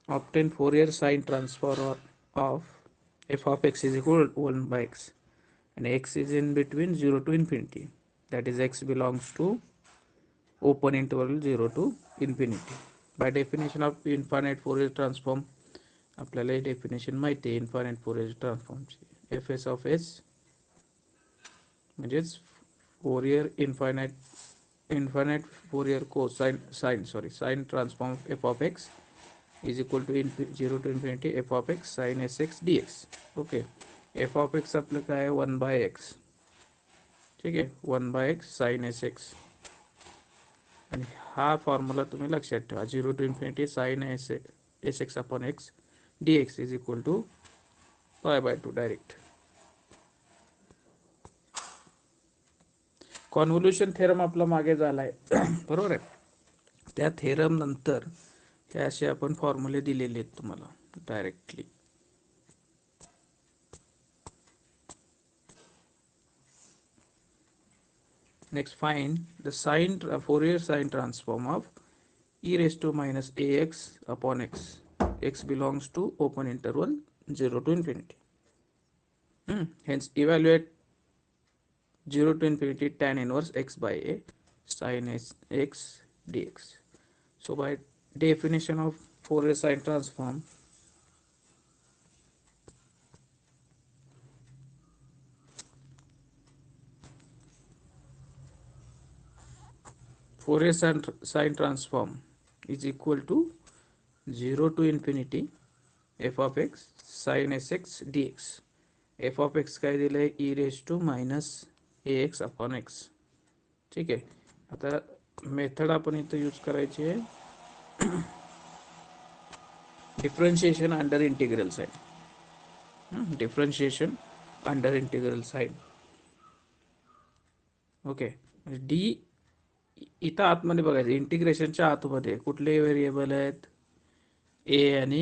Obtain Fourier sine transform of f of x is equal to 1 by x, and x is in between 0 to infinity, that is x belongs to open interval 0 to infinity. By definition of infinite Fourier transform, आपल्याला हे definition माहिती आहे infinite Fourier ट्रान्सफॉर्मची. F S of S म्हणजेच Fourier infinite Fourier sine transform F of x is equal to 0 to infinity F of x sine S x D X. Okay, F of X आपलं काय आहे 1 by X. ठीक आहे, 1 by X sine S X. आणि हा formula तुम्ही लक्षात ठेवा, 0 to infinity sine S x upon X D x is equal to pi by 2 direct. Convolution theorem आपला मागे झालाय बरोबर आहे. त्या थेरम नंतर हे असे आपण फॉर्म्युले दिलेले आहेत तुम्हाला directly. Next find the sine Fourier sine transform of e raised to minus ax upon x. X belongs to open interval 0 to infinity. Hence evaluate 0 to infinity tan inverse x by a sin x dx. So by definition of Fourier sine transform, Fourier sine transform is equal to 0 to infinity f of x sin sx dx. f of x काय दिलंय e raised to minus ax upon x. ठीक आहे, आता method आपण इथं use करायची आहे differentiation under integral sign. Differentiation under integral sign. Okay, d इथं आतमध्ये बघायचं, इंटिग्रेशनच्या आतमध्ये कुठले व्हेरिएबल आहेत, ए आणि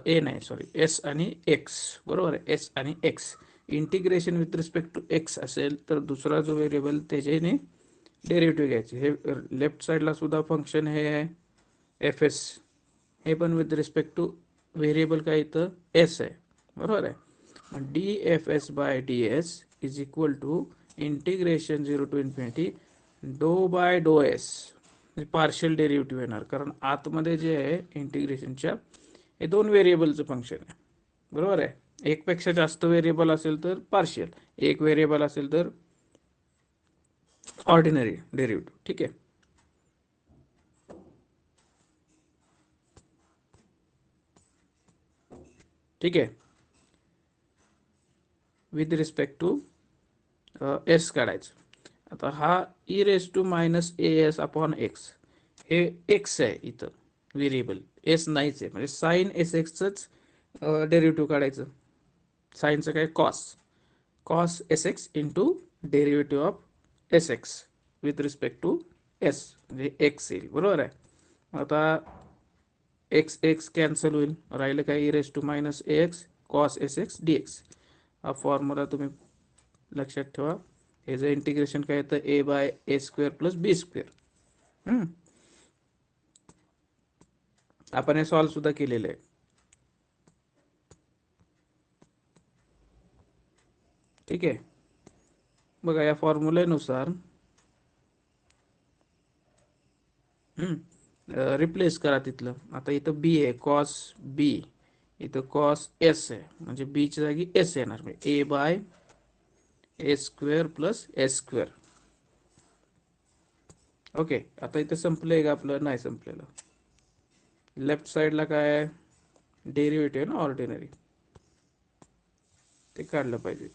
ए नाही सॉरी एस आणि एक्स. बरोबर आहे, एस आणि x. Integration with respect to x असेल तर दुसरा जो व्हेरिएबल त्याच्याने डेरिव्हेटिव्ह घ्यायचे. हे लेफ्ट साईडला सुद्धा फंक्शन हे आहे एफ एस, हे पण विथ रिस्पेक्ट टू व्हेरिएबल काय इथं एस आहे. बरोबर आहे. मग D F S by D S is equal to integration 0 to infinity डो बाय डो एस. पार्शियल डेरिव्हेटिव्ह येणार, कारण आतमध्ये जे आहे इंटिग्रेशनच्या हे दोन व्हेरिएबलचं फंक्शन आहे. बरोबर आहे. एकपेक्षा जास्त व्हेरिएबल असेल तर पार्शियल, एक व्हेरिएबल असेल तर ऑर्डिनरी डेरिव्हेटिव्ह. ठीक आहे. ठीक आहे, विथ रिस्पेक्ट टू एस काढायचं. आता हा e raise to minus a s upon x, हे एक्स आहे इथं व्हेरिएबल, एस नाहीच आहे. म्हणजे साइन एस एक्सच डेरिव्हेटिव्ह काढायचं. साइनचं काय cos S x into derivative of S x with respect to s, म्हणजे एक्स येईल. बरोबर आहे. आता एक्स एक्स कॅन्सल होईल, राहिलं काय, e raise to minus A x cos S x D x. हा फॉर्म्युला तुम्ही लक्षात ठेवा. हे जे इंटिग्रेशन काय येतं, a by A square plus b square. आपण हे सॉल्व सुद्धा केलेलं आहे. ठीक आहे, बघा या फॉर्म्युलेनुसार रिप्लेस करा तिथलं. आता इथं बी आहे, कॉस बी, इथं कॉस एस आहे, म्हणजे बीच्या जागी एस येणार. A by A square plus S square. Okay, आता इथं संपलंय का आपलं, नाही संपलेलं. लेफ्ट साईडला काय आहे, डेरिव्हेटिव्ह ना ऑर्डिनरी, ते काढलं पाहिजे.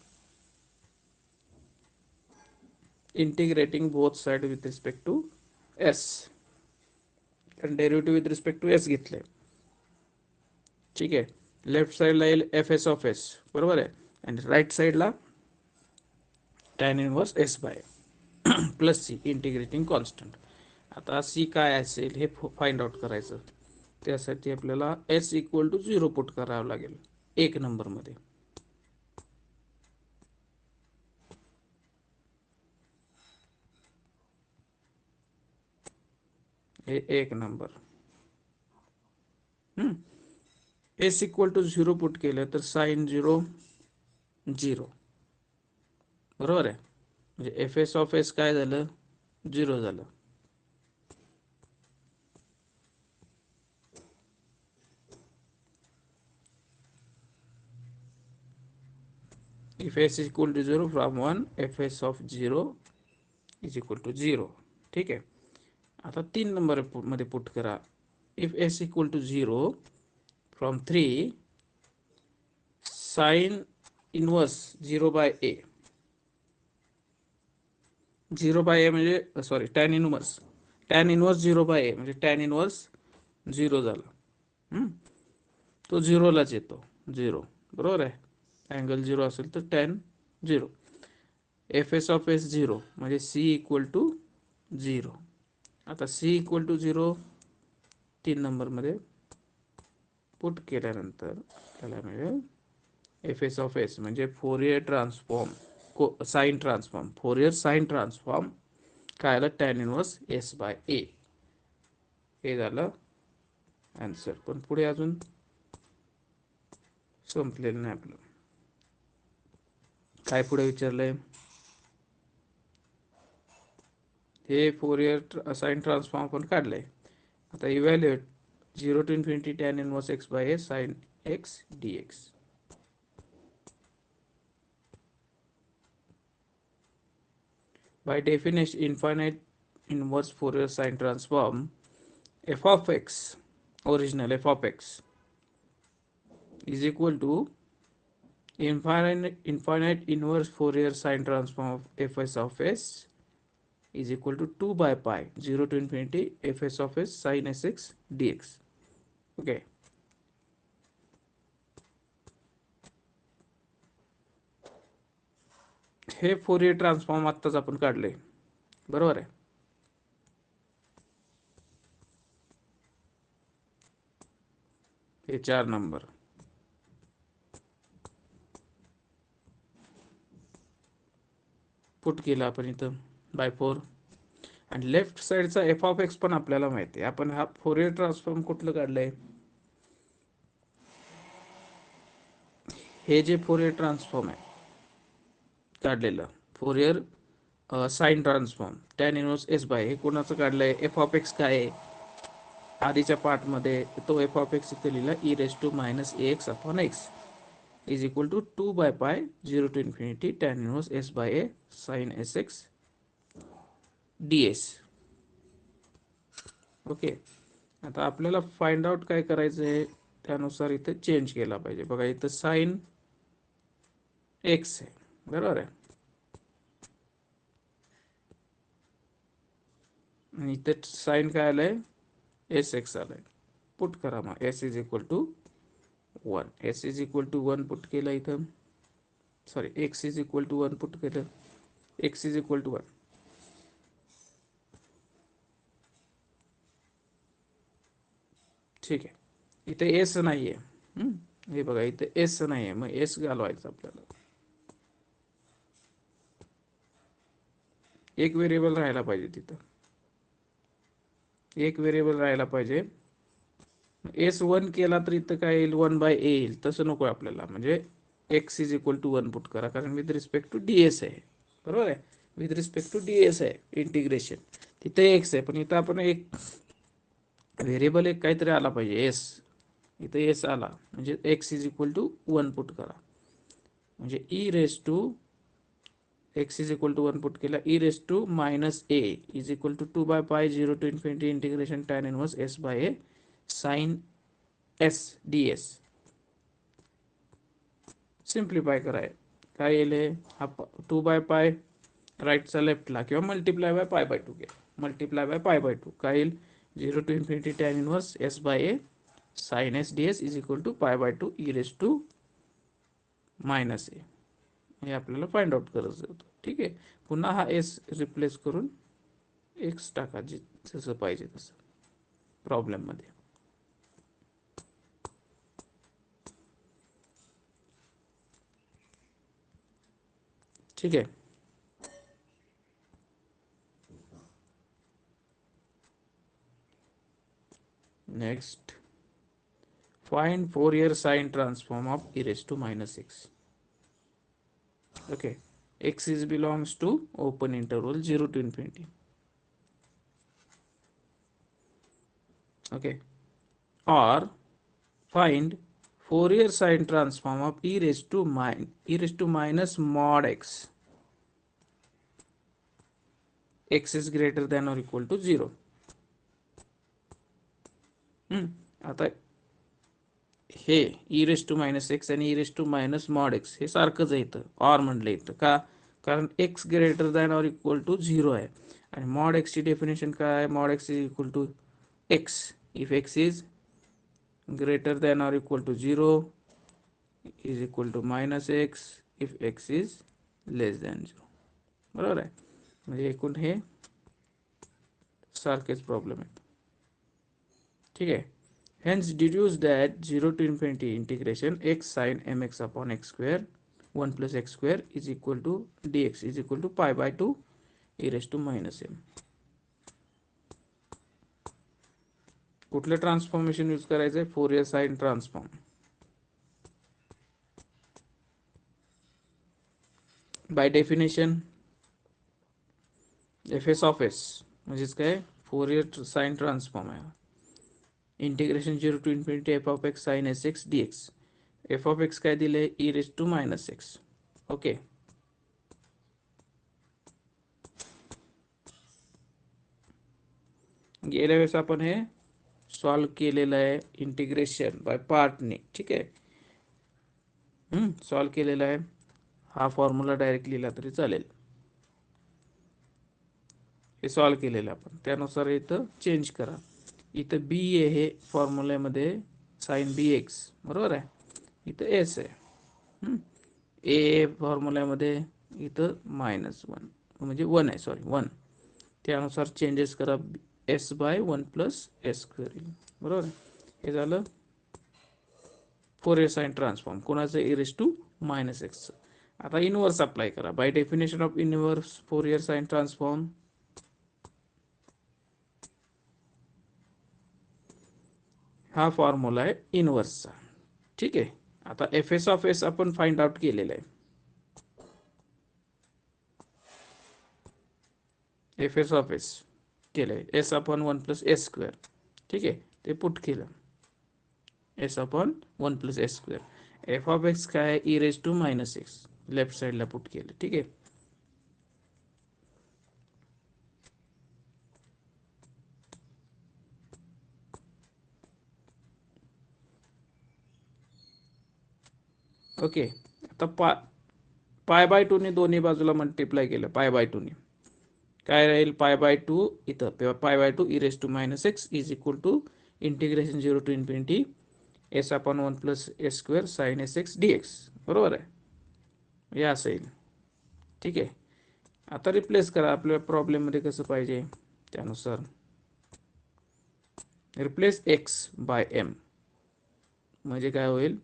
Integrating both side with respect to S, कारण derivative with respect to S घेतलंय. ठीक आहे, लेफ्ट साईडला येईल एफ एस ऑफ एस. बरोबर आहे. आणि राईट साईडला tan inverse S by plus C integrating constant. आता सी काय असेल हे फाइंड आउट करायचं. त्यासाठी आपल्याला एस इक्वल टू 0 पुट करावं लागेल एक नंबरमध्ये. हे एक number. S equal to 0 put केलं तर साइन 0 0, बरोबर आहे. म्हणजे एफ एस ऑफ एस काय झालं, 0 झालं. If S is equal to 0 from 1, F S of 0 is equal to 0. ठीक आहे. आता 3 नंबर मध्ये पुट करा. If S equal to 0 from 3, sine inverse 0 by A. 0 by A म्हणजे sorry tan inverse, tan inverse 0 by A म्हणजे tan inverse 0 झाला. तो 0लाच येतो, 0, बरोबर आहे. अँगल 0 असेल तर tan 0. F S of s 0 म्हणजे सी इक्वल टू 0. आता सी इक्वल टू 0 3 नंबरमध्ये पुट केल्यानंतर त्याला मिळेल एफ एस ऑफ एस म्हणजे Fourier transform sine transform, Fourier sine transform काय आलं, tan inverse S by a. हे झालं आन्सर. पण पुढे अजून संपलेलं नाही आपलं. काय पुढे विचारलंय, हे फोरियर साइन ट्रान्सफॉर्म आपण काढलंय. आता evaluate 0 to infinity tan inverse x by a sin x dx. By definition, infinite inverse Fourier sine transform f of x, original f of x, is equal to infinite inverse Fourier sine transform of fs of s is equal to 2 by pi 0 to infinity fs of s sin sx dx. Okay. हे Fourier transform आत्ताच आपण काढले, बरोबर आहे. हे 4 number put केला आपण इथं बाय 4. आणि लेफ्ट साइडचा एफ ऑफ एक्स पण आपल्याला माहिती आहे. आपण हा फोरियर ट्रान्सफॉर्म कुठलं काढलंय, हे जे फोरियर ट्रान्सफॉर्म आहे काढलेलं, Fourier sine transform tan inverse S by, हे कोणाचं काढलंय, एफ ऑफ एक्स काय आहे आधीच्या पार्टमध्ये, तो एफ ऑफ एक्स इथे लिहिला e raise to minus A x upon x is equal to 2 by pi 0 to infinity tan inverse S by A sine S x D s. Okay. आता आपल्याला find out काय करायचं आहे, त्यानुसार इथे change केला पाहिजे. बघा इथं साइन एक्स आहे, बरोबर आहे, आणि इथे साइन काय आलंय, एस एक्स आलंय. पुट करा मग s is equal to 1, s is equal to 1 put केलं इथं, sorry x is equal to 1 put केलं, एक्स इज इक्वल टू 1. ठीक आहे. इथे एस नाही आहे, हे बघा इथे एस नाही आहे, मग एस घालवायचं आपल्याला. एक व्हेरिएबल राहायला पाहिजे तिथं, एक व्हेरिएबल राहायला पाहिजे. एस 1 केला तर इथं काय येईल, 1 बाय ए येईल. तसं नको आपल्याला, म्हणजे x is equal to 1 put करा, कारण with respect to d s आहे, बरोबर आहे. With respect to d s आहे इंटिग्रेशन, तिथे एक्स आहे, पण इथं आपण एक व्हेरिएबल एक काहीतरी आला पाहिजे, एस. इथं एस आला म्हणजे x is equal to 1 put करा, म्हणजे e raise to X is equal to 1 put केला, e raise to minus A is equal to 2 by pi 0 to infinity integration tan inverse S by A sine S D S. Simplify कराय काय येईल, हा 2 by पाय राईटचा लेफ्टला किंवा multiply by पाय by 2 घ्या, multiply by पाय बाय 2 काय येईल, 0 to infinity tan inverse S by A sine S D S is equal to pi by 2 e raise to minus A. हे आपल्याला फाइंड आउट करायचं होतं. ठीक आहे. पुन्हा हा एस रिप्लेस करून एक्स टाका, जसं पाहिजे तसं प्रॉब्लेममध्ये. ठीक आहे. Next Find Fourier sine transform of e raised to minus x. Okay, x is belongs to open interval 0 to infinity. Okay, or find Fourier sine transform of e raised to minus mod x. X is greater than or equal to 0. आता हे e raise to minus X आणि e raise to minus mod X हे सारखंच आहे इथं or म्हणलं इथं का, कारण X greater than or equal to 0 आहे आणि मॉड एक्सची डेफिनेशन काय आहे, mod X is equal to X if X is greater than or equal to 0 is equal to minus X if X is less than 0. बरोबर आहे, म्हणजे एकूण हे सारखेच प्रॉब्लेम आहे. ठीक आहे. Hence deduce that 0 to infinity integration x sin mx upon x square 1 plus x square is equal to dx is equal to pi by 2 e raised to minus m. कुठलं ट्रान्सफॉर्मेशन यूज करायचं आहे, Fourier sine transform. By definition f S of S म्हणजेच काय, Fourier sine transform आहे. Integration 0 to infinity F of x sine S x D x. F of x काय दिले, e raise to minus x. Okay, गेल्या वेळेस आपण हे solve केलेलं आहे इंटिग्रेशन बाय पार्टने. ठीक आहे, सॉल्व केलेलं आहे. हा फॉर्म्युला डायरेक्ट लिहिला तरी चालेल. हे सॉल्व केलेलं आपण, त्यानुसार इथं चेंज करा. इथं बी आहे हे फॉर्म्युल्यामध्ये साइन बी एक्स, बरोबर आहे. इथं एस आहे. ए फॉर्म्युल्यामध्ये इथं -1 म्हणजे 1 आहे, सॉरी 1. त्यानुसार चेंजेस करा, s by 1 plus S square, बरोबर आहे. हे झालं फोरियर साइन ट्रान्सफॉर्म कोणाचं, e raise to minus x. आता इनवर्स अप्लाय करा. By definition of inverse Fourier sine transform हा फॉर्म्युला आहे इनवर्सचा. ठीक आहे, आता एफ एस ऑफ एस आपण फाइंड आउट केलेलं आहे. एफ एस ऑफ एस केलंय s upon 1 plus S square. ठीक आहे, ते पुट केलं s upon 1 plus S square. F of x काय, e raise to minus X left साईडला पुट केलं. ठीक आहे, ओके. आता पाय बाय 2 ने दोन्ही बाजूला मल्टिप्लाय केलं. पाय बाय 2 ने काय राहील, पाय बाय 2 इथं pi by 2 e raise to minus x is equal to integration 0 to infinity s upon 1 plus S square sine S x D x. बरोबर आहे, हे असं येईल. ठीक आहे, आता रिप्लेस करा आपल्या प्रॉब्लेममध्ये कसं पाहिजे त्यानुसार. रिप्लेस एक्स बाय एम म्हणजे काय होईल,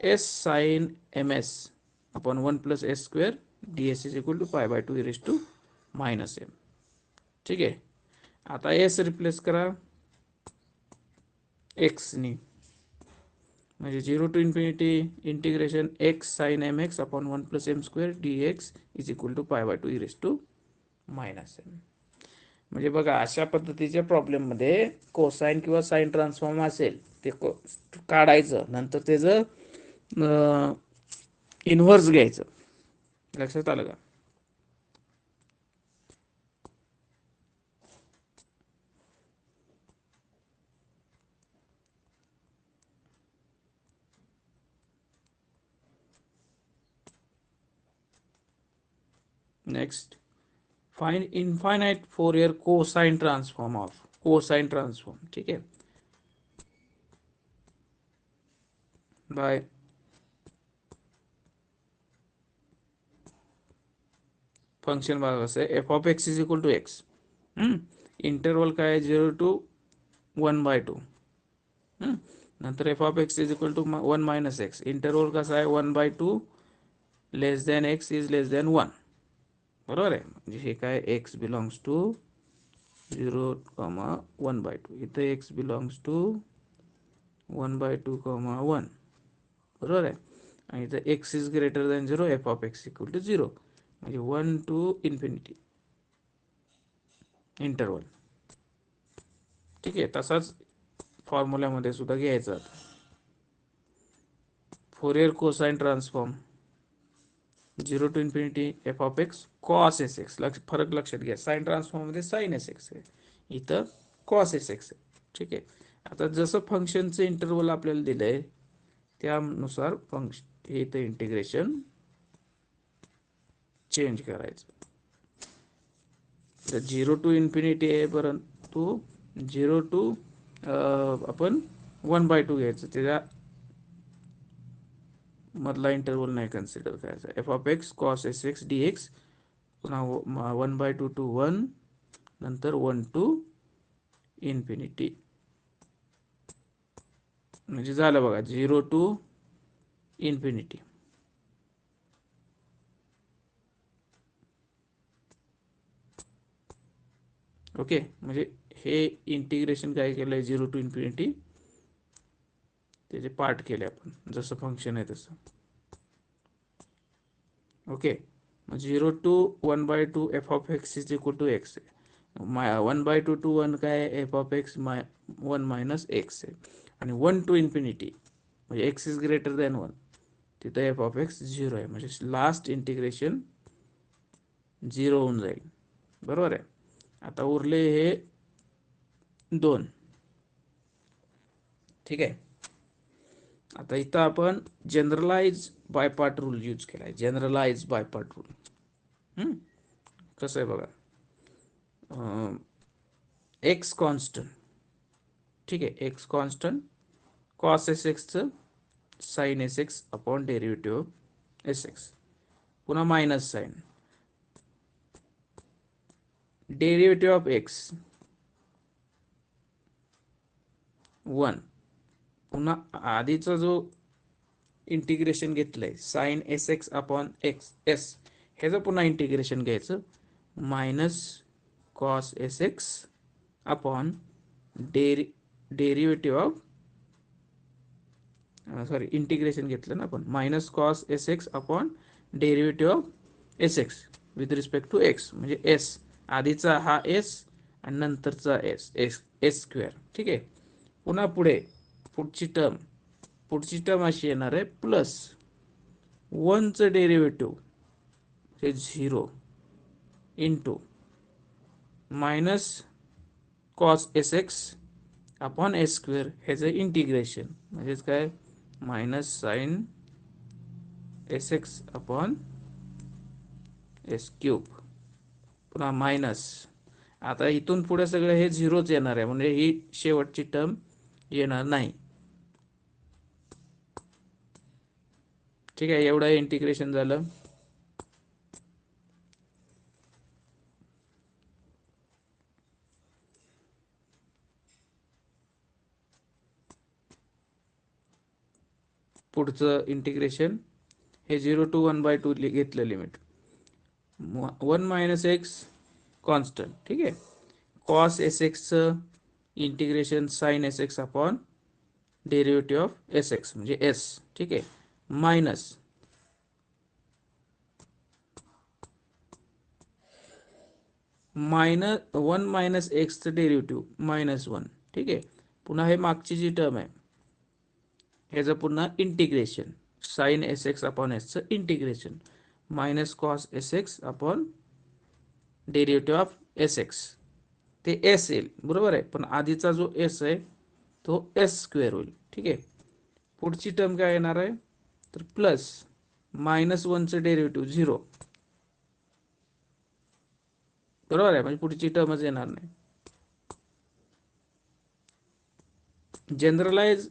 s sine m s upon 1 plus S square d S is equal to pi by 2 e raise to minus m. ठीक आहे, आता एस रिप्लेस करा एक्सनी, म्हणजे 0 to infinity integration x sine m x upon 1 plus m square d x is equal to pi by 2 e raise to minus m. म्हणजे बघा, अशा पद्धतीच्या प्रॉब्लेममध्ये कोसाइन किंवा साइन ट्रान्सफॉर्म असेल ते काढायचं, नंतर त्याचं इन्व्हर्स घ्यायचं. लक्षात आलं का. Next, find infinite Fourier cosine transform of cosine transform. ठीक है, बाय फंक्शन बघा कसं आहे, F of x is equal to X. Interval काय आहे, 0 टू 1/2. नंतर F of x is equal to 1 minus X. Interval कसा आहे, 1/2 less than X is less than 1. बरोबर आहे, म्हणजे हे काय, एक्स बिलॉंग्स टू 0, 1/2. इथे एक्स बिलॉंग्स टू 1/2, 1 बरोबर आहे. आणि इथं x is greater than 0, f of x equal to 0, म्हणजे 1 टू इन्फिनिटी इंटरवल. ठीक आहे, तसाच फॉर्म्युल्यामध्ये सुद्धा घ्यायचा. Fourier cosine transform 0 to infinity F of x cos S x. फरक लक्षात घ्या, साइन ट्रान्सफॉर्ममध्ये साइन एस एक्स आहे, इथं कॉस एस एक्स आहे. ठीक आहे, आता जसं फंक्शनचं इंटरवल आपल्याला दिलंय त्यानुसार फंक्शन हे इथं इंटिग्रेशन चेंज करायचं. तर 0 टू इन्फिनिटी आहे, परंतु 0 टू आपण 1/2 घ्यायचं, त्याच्या मधला इंटरवल नाही कन्सिडर करायचा. F of x cos S x D x, पुन्हा 1/2 टू 1, नंतर 1 टू इन्फिनिटी, म्हणजे झालं बघा 0 टू इन्फिनिटी. ओके, म्हणजे हे इंटिग्रेशन काय केलंय 0 टू इन्फिनिटी, त्याचे पार्ट केले आपण, जसं फंक्शन आहे तसं. ओके, मग 0 to 1/2 f of x is equal to x आहे. 1/2 टू 1 काय आहे, F of x 1 minus x आहे. आणि 1 टू इन्फिनिटी म्हणजे एक्स इज ग्रेटर दॅन 1, तिथं एफ ऑफ एक्स 0 आहे, म्हणजे लास्ट इंटिग्रेशन 0 होऊन जाईल. बरोबर आहे. आता उरले हे 2. ठीक आहे, आता इथं आपण जनरलाइज बायपार्ट रूल यूज केलाय. जनरलाइज बायपार्ट रूल कसं आहे बघा, एक्स कॉन्स्टंट. ठीक आहे, एक्स कॉन्स्टंट, कॉस एस एक्सचं sine S x upon derivative S X, पुन्हा minus sine, derivative of x 1, पुन्हा आधीचा जो इंटिग्रेशन घेतलंय sine S x upon X S, ह्याचं पुन्हा इंटिग्रेशन घ्यायचं, minus cos S x upon derivative of, sorry integration घेतलं ना आपण, minus cos S x upon derivative of S x with respect to x, म्हणजे एस आधीचा हा एस आणि नंतरचा एस एस एस स्क्वेअर. ठीक आहे, पुन्हा पुढची टर्म अशी येणार आहे, प्लस 1चं डेरिव्हेटिव्ह हे 0 into minus cos S x upon s square, ह्याचं इंटिग्रेशन, म्हणजेच काय, minus sine S x upon s cube, पुन्हा मायनस. आता इथून पुढे सगळं हे झिरोच येणार आहे, म्हणजे ही शेवटची टर्म येणार नाही. ठीक आहे, एवढं इंटिग्रेशन झालं. पुढचं इंटिग्रेशन हे 0 टू 1/2 घेतलं लिमिट, 1 मायनस एक्स कॉन्स्टंट. ठीक आहे, कॉस एस एक्सचं integration sine S x upon derivative of S X म्हणजे एस. ठीक आहे, मायनस 1 मायनस एक्सचं डेरिव्हेटिव्ह -1. ठीक आहे, पुन्हा हे मागची जी टर्म आहे ह्याचं पुन्हा integration, sine S x upon एसचं integration, minus cos S x upon derivative of S X, ते एस येईल. बरोबर आहे, पण आधीचा जो एस आहे तो एस स्क्वेअर होईल. ठीक आहे, पुढची टर्म काय येणार आहे, तर प्लस -1चं डेरिव्हेटिव्ह 0. बरोबर आहे, म्हणजे पुढची टर्मच येणार नाही. जनरलाइज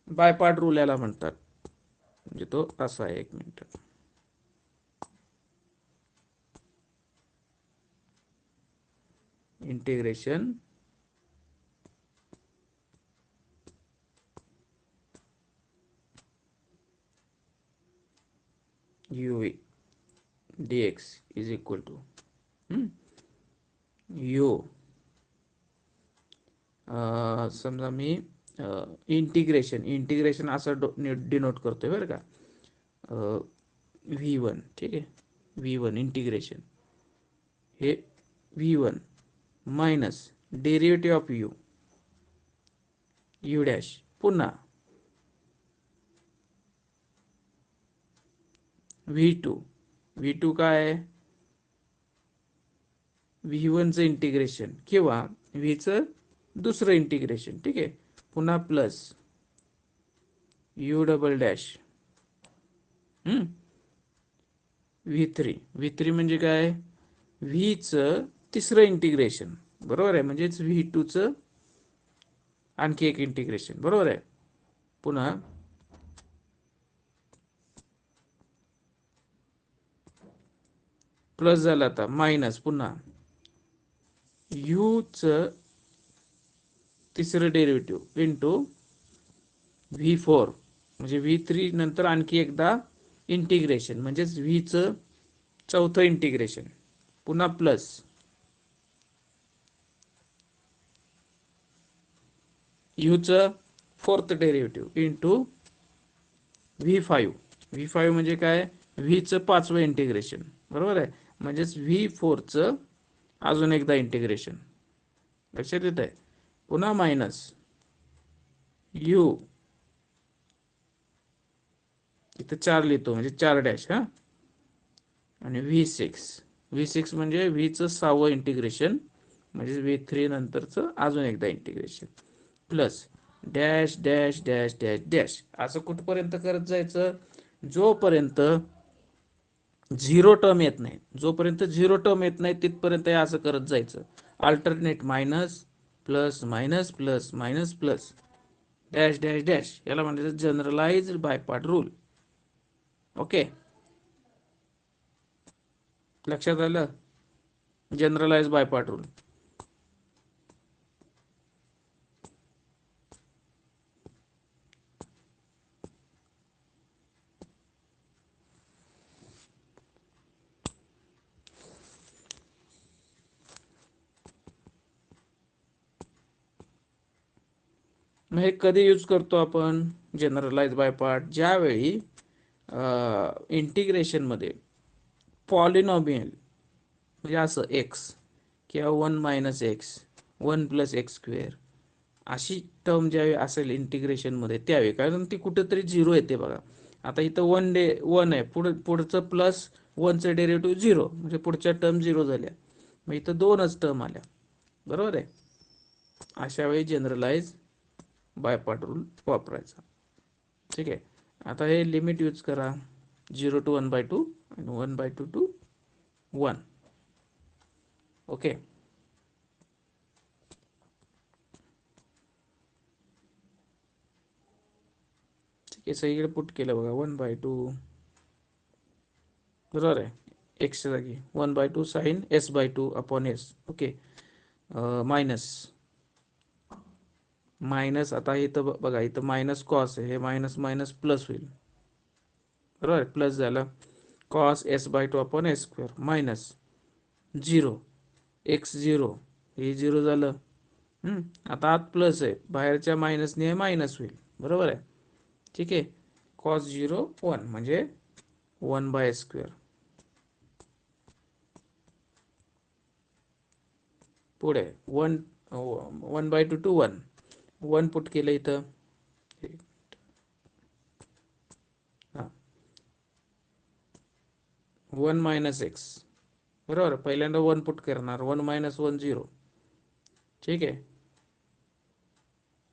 बायपार्ट रूल याला म्हणतात, म्हणजे तो असा आहे. 1 minute, integration u dx is equal to u, समजा मी इंटिग्रेशन असं डिनोट करतोय बरं का. V1 ठीक आहे, V1 इंटिग्रेशन हे V1 minus derivative of U dash पुन्हा V2 काय आहे, V1चं इंटिग्रेशन किंवा Vचं दुसरं इंटिग्रेशन ठीक आहे, पुन्हा plus U double dash V3 म्हणजे काय, Vचं तिसरं इंटिग्रेशन बरोबर आहे, म्हणजेच V2चं आणखी एक इंटिग्रेशन बरोबर आहे. पुन्हा प्लस झालं आता मायनस पुन्हा चं तिसरं डेरिव्हेटिव्ह इंटू V4 म्हणजे V3 नंतर आणखी एकदा इंटिग्रेशन म्हणजेच Vचं चौथं इंटिग्रेशन पुन्हा प्लस चं फोर्थ डेरिव्हेटिव्ह इंटू V5 म्हणजे काय, Vचं पाचवं इंटिग्रेशन बरोबर आहे, म्हणजेच V4चं अजून एकदा इंटिग्रेशन लक्षात येत आहे. पुन्हा मायनस इथं 4 लिहितो म्हणजे 4 डॅश हा, आणि V6 म्हणजे Vचं 6वं इंटिग्रेशन म्हणजे V3 नंतरचं अजून एकदा integration plus dash dash dash dash dash असं कुठपर्यंत करत जायचं, जोपर्यंत झिरो टर्म येत नाही. जोपर्यंत झिरो टर्म येत नाही तिथपर्यंत असं करत जायचं. Alternate minus plus minus plus minus plus dash dash dash, याला म्हणायचं जनरलाइज्ड बायपार्ट रूल. ओके, लक्षात आलं, जनरलाइज बायपार्ट रूल. मग हे कधी यूज करतो आपण, जनरलाइज बाय पार्ट, ज्यावेळी इंटिग्रेशनमध्ये पॉलिनॉमियल म्हणजे असं एक्स किंवा 1 minus x 1 plus x square अशी टर्म ज्यावेळी असेल इंटिग्रेशनमध्ये त्यावेळी, कारण ती कुठेतरी झिरो येते बघा. आता इथं 1 आहे, पुढचं प्लस 1चं डेरिव्हेटिव्ह 0 म्हणजे पुढच्या टर्म 0 झाल्या, मग इथं 2च टर्म आल्या बरोबर आहे. अशा वेळी जनरलाइज बायपार्ट रूल वापरायचा. ठीक आहे, आता हे लिमिट यूज करा 0 to 1/2 आणि 1/2 to 1. ओके, ठीक आहे, सगळीकडे पुट केलं बघा 1/2 बरोबर आहे, एक्सच्या जागी 1/2 sine S/2 upon S. Okay, minus minus आता इथं बघा, इथं मायनस कॉस आहे, हे मायनस मायनस प्लस होईल बरोबर, प्लस झालं cos S/2 upon S square minus 0 x0 हे 0 झालं. आता आत प्लस आहे, बाहेरच्या मायनसने हे मायनस होईल बरोबर आहे. ठीक आहे, कॉस 0 1 म्हणजे 1/s². पुढे 1/2 to 1 पुट केलं इथं, हां 1 मायनस एक्स बरोबर, पहिल्यांदा 1 पुट करणार 1 मायनस 1 0. ठीक आहे,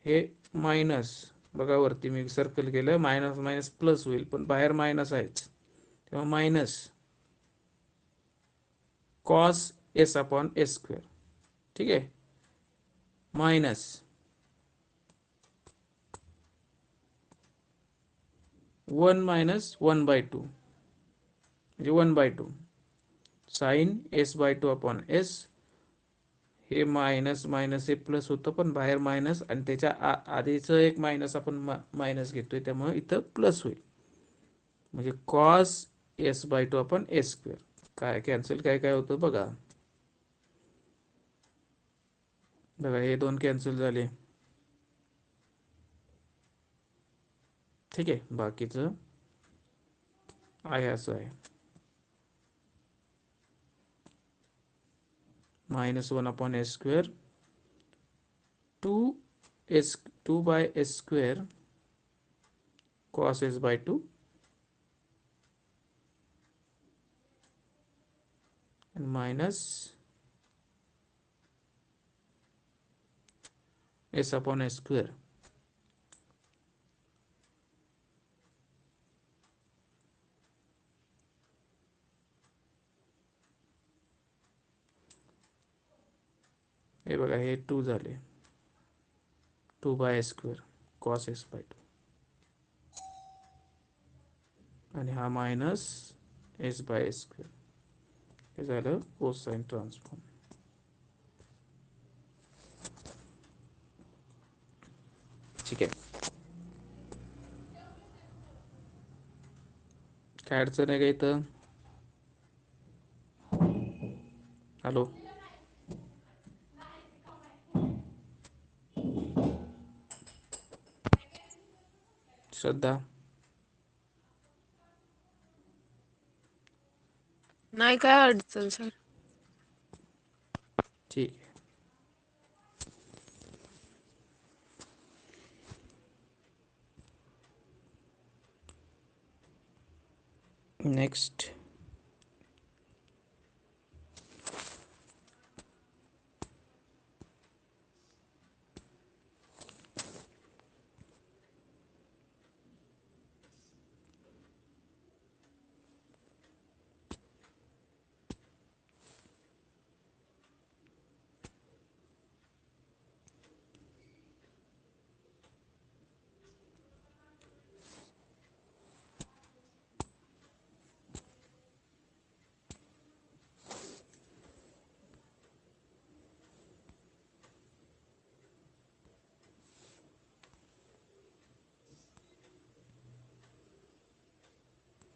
हे मायनस बघा वरती मी सर्कल केलं, मायनस मायनस प्लस होईल पण बाहेर मायनस आहेच, तेव्हा minus cos S upon S square. ठीक आहे, मायनस 1 मायनस 1/2 म्हणजे 1/2 साइन S/2 अपॉन S. हे मायनस मायनस हे प्लस होतं पण बाहेर मायनस, आणि त्याच्या आधीचं एक मायनस आपण मायनस घेतोय त्यामुळे इथं प्लस होईल, म्हणजे cos S/2 upon S square. काय कॅन्सल काय काय होतं बघा, बघा हे 2 कॅन्सल झाले, ठीक आहे, बाकीचं आहे असं आहे. -1/s², 2 2/s² cos s/2 and minus s/s². हे बघा, हे 2 झाले, 2/s² cos s/2 आणि हा मायनस s/s². हे झालं कोसाइन ट्रान्सफॉर्म. ठीक आहे, काय अडचण आहे का इथं? हॅलो, श्रद्धा? नाही काय अडचण सर. ठीक आहे. नेक्स्ट.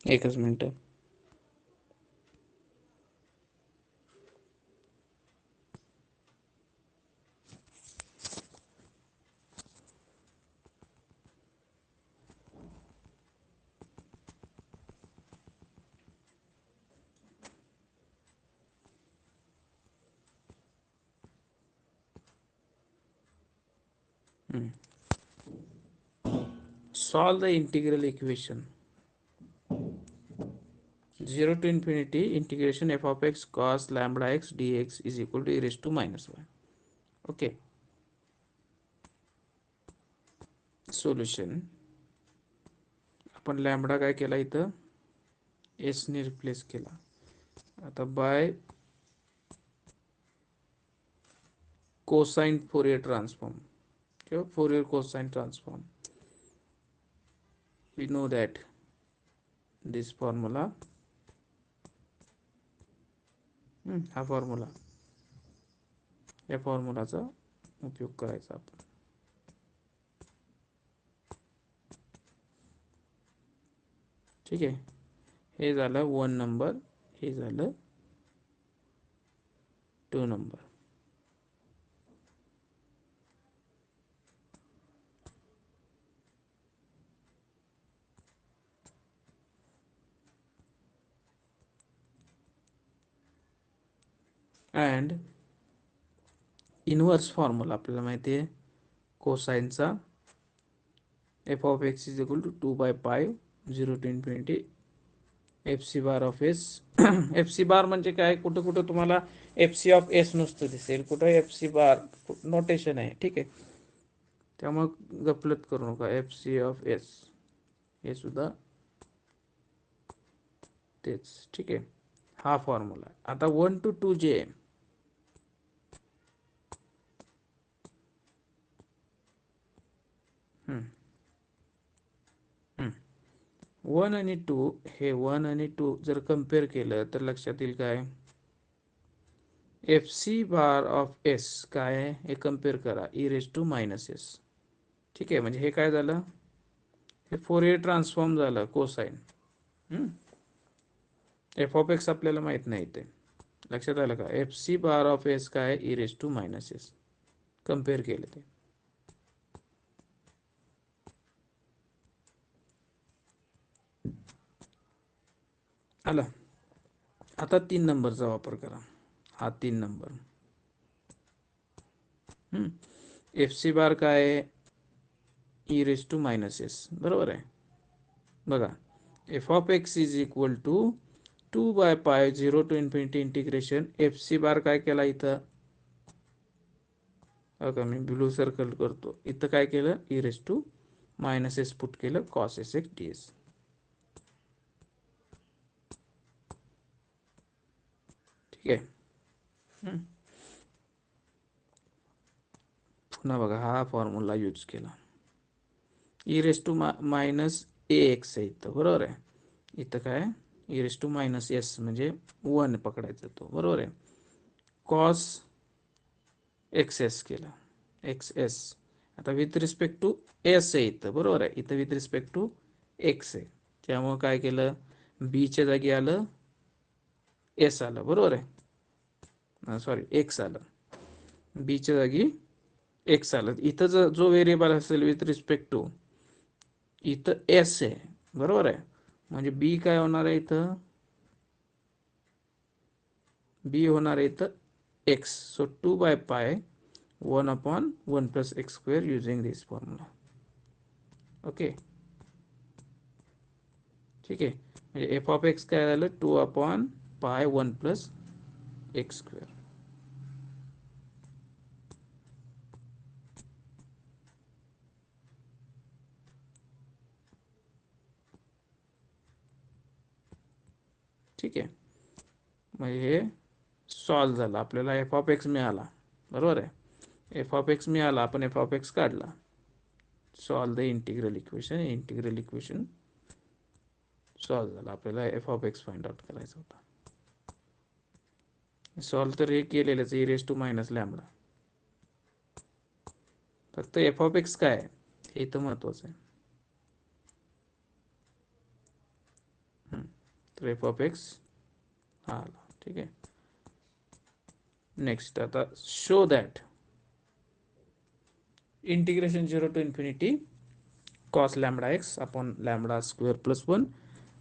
एकच मिनटं. Solve the integral equation 0 to infinity integration f of x cos lambda x dx is equal to e raised to minus 1. Okay, solution. आपण लॅम्बडा काय केला इथं, एस ने रिप्लेस केला. आता बाय कोसाइन फोरियर ट्रान्सफॉर्म किंवा Fourier cosine transform, we know that this formula, हा formula, या फॉर्म्युलाचा उपयोग करायचा आपण. ठीक आहे, हे झालं 1 नंबर, हे झालं 2 नंबर. अँड इनवर्स फॉर्म्युला आपल्याला माहिती आहे, कोसाइनचा f of x is equal to 2/π 0 to infinity fc bar of s. fc बार म्हणजे काय, कुठं कुठं तुम्हाला fc ऑफ s नुसतं दिसेल, कुठं fc बार नोटेशन आहे. ठीक आहे, त्यामुळे गफलत करू नका. fc ऑफ s हे सुद्धा तेच. ठीक आहे, हा फॉर्म्युला. आता 1 to 2 जे 1 आणि 2, हे 1 आणि 2 जर कम्पेअर केलं तर लक्षात येईल काय, F C bar of S काय आहे हे कम्पेअर करा, e raise to minus S. ठीक आहे, म्हणजे हे काय झालं, हे फोरियर ट्रान्सफॉर्म झालं कोसाइन. एफ ऑफ एक्स आपल्याला माहित नाही ते, लक्षात आलं का. F C bar of S काय, e raise to minus S, compare केलं ते. आला. आता 3 नंबरचा वापर करा. हा 3 नंबर. एफ सी बार काय आहे? E raise to minus S, बरोबर आहे. बघा, F of x is equal to 2/π 0 to infinity integration F C bar काय केला इथं? बघा, मी ब्लू सर्कल करतो. इथं काय केलं? E raise to minus S put केलं, cos S x D S. ठीक आहे. पुन्हा बघा, हा फॉर्म्युला यूज केला. E raise to minus A X आहे इथं, बरोबर आहे. इथं काय? E raise to minus S म्हणजे 1 पकडायचा तो, बरोबर आहे. कॉस एक्स एस केला, एक्स एस. आता विथ रिस्पेक्ट टू एस आहे इथं, बरोबर आहे. इथं विथ रिस्पेक्ट टू एक्स आहे, त्यामुळं काय केलं? बीच्या जागी आलं एस आलं, बरोबर आहे. सॉरी, एक्स आलं. बीच्या जागी एक्स आलं. इथं जो व्हेरिएबल असेल विथ रिस्पेक्ट टू, इथं एस आहे, बरोबर आहे. म्हणजे बी काय होणार आहे इथं? बी होणार आहे इथं एक्स. सो 2/π 1/1 + x² युजिंग दिस फॉर्म्युला. ओके, ठीक आहे. म्हणजे एफ ऑफ एक्स काय झालं? 2/π 1 + x². ठीक आहे. म्हणजे हे सॉल्व झालं, आपल्याला एफ ऑफ एक्स मिळाला, बरोबर आहे. एफ ऑफ एक्स मिळाला, आपण एफ ऑफ एक्स काढला. Solve the integral equation solve झालं. आपल्याला F of X find out करायचा होता. सॉल्व तर हे केलेलंच, e raise to minus lambda. फक्त एफ ऑफ एक्स काय आहे हे तर महत्वाचं आहे. तर एफ ऑफ एक्स हा आला. ठीक आहे. नेक्स्ट, आता show that integration 0 to infinity cos lambda X upon lambda square plus 1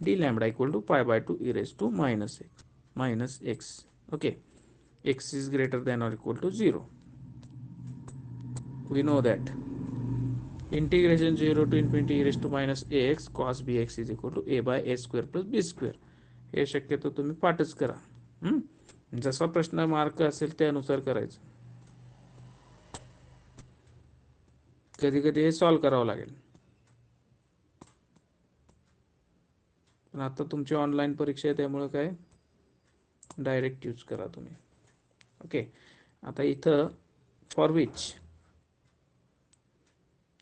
D lambda equal to π/2 e raise to minus x. Okay, x is greater than or equal to 0. We know that integration 0 to infinity e raised to minus ax cos bx is equal to a/a² plus b². हे शक्यतो तुम्ही पाठच करा. जसा प्रश्न mark असेल त्यानुसार करायचं. कधी कधी हे सॉल्व करावं लागेल, पण आता तुमची ऑनलाईन परीक्षा आहे त्यामुळे काय डायरेक्ट यूज करा तुम्ही. ओके, आता इथं for which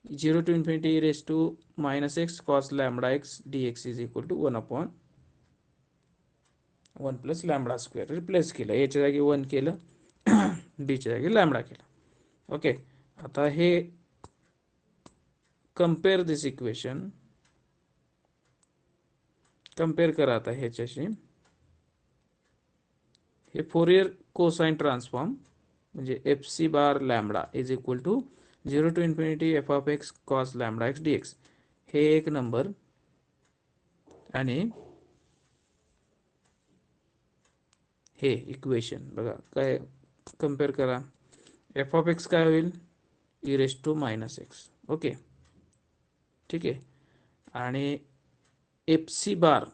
0 to infinity e raised to minus x cos lambda x dx is equal to 1/1 plus lambda square. Replace केलं, याच्या जागी 1 केलं, बीच्या जागी लॅम्बडा केलं. ओके, आता हे कम्पेअर दिस इक्वेशन, कम्पेअर करा आता ह्याच्याशी. हे फोरियर कोसाइन ट्रान्सफॉर्म म्हणजे f C bar lambda is equal to 0 to infinity F of x cos lambda x D x, हे एक नंबर. आणि हे इक्वेशन बघा काय कम्पेअर करा. एफ ऑफ एक्स काय होईल? E raise to minus x. Okay, ठीक आहे. आणि एफ सी बार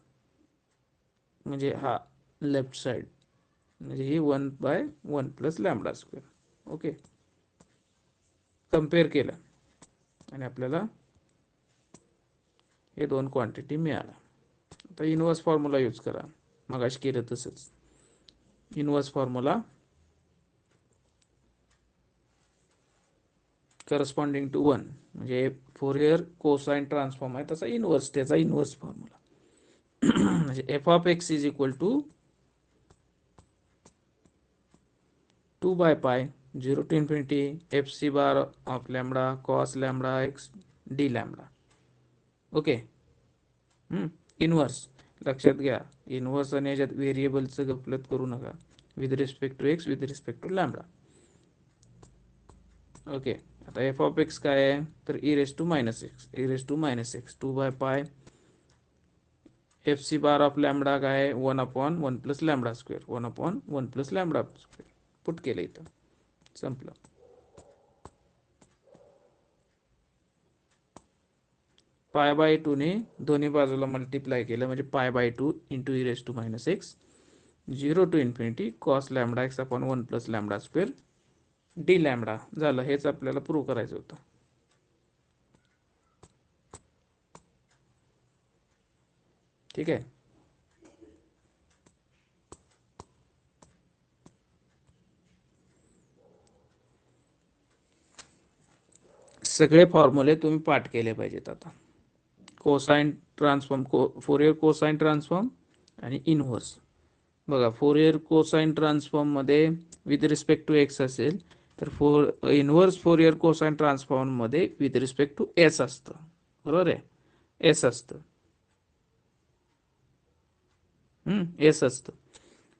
म्हणजे हा लेफ्ट साइड म्हणजे ही 1/1 plus lambda square. Okay, compare केलं आणि आपल्याला हे दोन क्वांटिटी मिळाला. आता इनवर्स फॉर्म्युला यूज करा, मगाशी केलं तसंच. इनवर्स फॉर्म्युला करस्पॉन्डिंग टू 1 म्हणजे फोरियर कोसाइन ट्रान्सफॉर्म आहे तसा इनवर्स, त्याचा इनवर्स फॉर्म्युला म्हणजे F of x is equal to 2/π 0 to infinity F C bar of lambda cos lambda x D lambda. Okay, inverse लक्षात घ्या. इनवर्स आणि याच्यात व्हेरिएबलचं गफलत करू नका. With respect to X, with respect to lambda. Okay, आता एफ ऑफ एक्स काय आहे? तर e raise to minus X, e raise to minus X 2/π F C bar of lambda काय 1/1 plus lambda square 1/1 plus lambda square put केलं इथं संपलं. पाय by 2 ने दोन्ही बाजूला मल्टिप्लाय केलं म्हणजे pi by 2 into e raise to minus x 0 to infinity cos lambda x upon 1 plus lambda square d lambda झालं. हेच आपल्याला प्रूव्ह करायचं होतं. ठीक आहे. सगळे फॉर्म्युले तुम्ही पाठ केले पाहिजेत आता. Cosine transform Fourier cosine transform आणि इनव्हर्स. बघा फोरियर कोसाइन ट्रान्सफॉर्म मध्ये विथ रिस्पेक्ट टू एक्स असेल तर इनव्हर्स फोरियर कोसाइन ट्रान्सफॉर्म मध्ये विथ रिस्पेक्ट टू एस असतं. बरोबर आहे. एस असतं. एस असतं.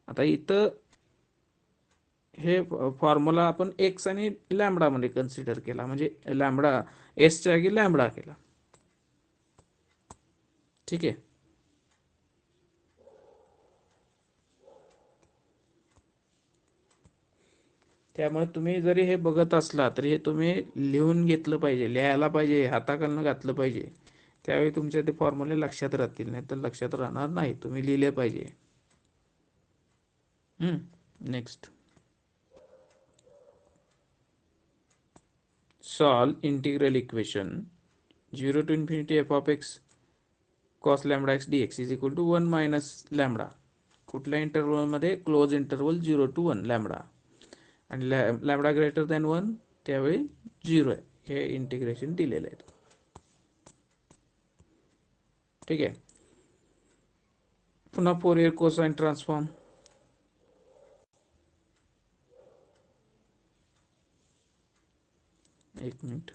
आता इथं हे फॉर्म्युला आपण एक्स आणि लॅमडा मध्ये कन्सिडर केला म्हणजे लॅमडा एसच्या जागी लॅमडा केला. ठीक आहे. त्यामुळे तुम्ही जरी हे बघत असला तरी हे तुम्ही लिहून घेतलं पाहिजे, लिहायला पाहिजे, हाताखालनं घातलं पाहिजे. त्यावेळी तुमच्या ते फॉर्म्युले लक्षात राहतील, नाही तर लक्षात राहणार नाही. तुम्ही लिहिले पाहिजे. Next solve integral equation 0 to infinity F of x cos lambda x D x is equal to 1 minus lambda. कुठल्या इंटरवलमध्ये? क्लोज इंटरवल 0 टू 1 लॅमडा आणि लॅमडा ग्रेटर दॅन 1 त्यावेळी 0 आहे. हे इंटिग्रेशन दिलेलं आहे. ठीक आहे. पुन्हा फोरियर कोसाइन ट्रान्सफॉर्म. एक मिनिट.